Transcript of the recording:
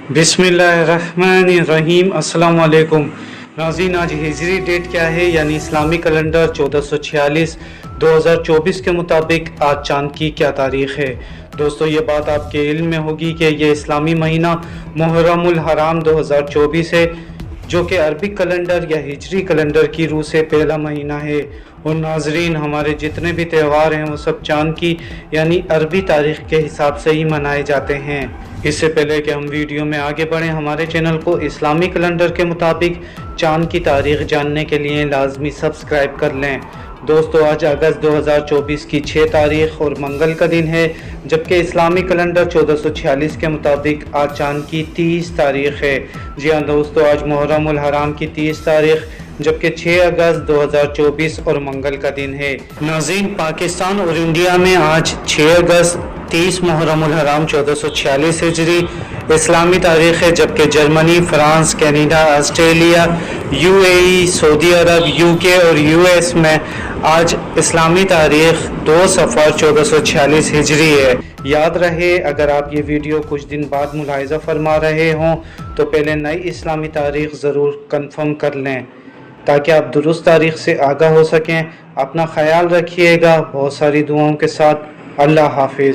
बिस्मिल्लाहिर्रहमानिर्रहीम। अस्सलाम वालेकुम नाज़रीन, आज हिजरी डेट क्या है यानी इस्लामी कैलेंडर 1446 2024 के मुताबिक आज चांद की क्या तारीख़ है। दोस्तों, ये बात आपके इल्म में होगी कि ये इस्लामी महीना मुहर्रमुल हराम 2024 है, जो कि अरबिक कैलेंडर या हिजरी कैलेंडर की रूह से पहला महीना है। और नाजरीन, हमारे जितने भी त्यौहार हैं वो सब चांद की यानी अरबी तारीख़ के हिसाब से ही मनाए जाते हैं। इससे पहले कि हम वीडियो में आगे बढ़ें, हमारे चैनल को इस्लामी कैलेंडर के मुताबिक चांद की तारीख़ जानने के लिए लाजमी सब्सक्राइब कर लें। दोस्तों, आज अगस्त 2024 की 6 तारीख़ और मंगल का दिन है, जबकि इस्लामी कैलेंडर 1446 के मुताबिक आज चांद की 30 तारीख़ है। जी हाँ दोस्तों, आज मुहर्रमुल हराम की 30 तारीख़ जबकि 6 अगस्त 2024 और मंगल का दिन है। नाज़रीन, पाकिस्तान और इंडिया में आज 6 अगस्त 30 मुहर्रमुल हराम 1446 हिजरी इस्लामी तारीख़ है, जबकि Germany, France, Canada, Australia, UAE, Saudi Arab, UK और यूएस में आज इस्लामी तारीख़ 2 सफ़र 1446 हिजरी है। याद रहे, अगर आप ये वीडियो कुछ दिन बाद मुलाहिज़ा फरमा रहे हों तो पहले नई इस्लामी तारीख़ ज़रूर कन्फर्म कर लें ताकि आप दुरुस्त तारीख़ से आगाह हो सकें। अपना ख्याल रखिएगा। बहुत सारी दुआओं के साथ। अल्लाह हाफिज़।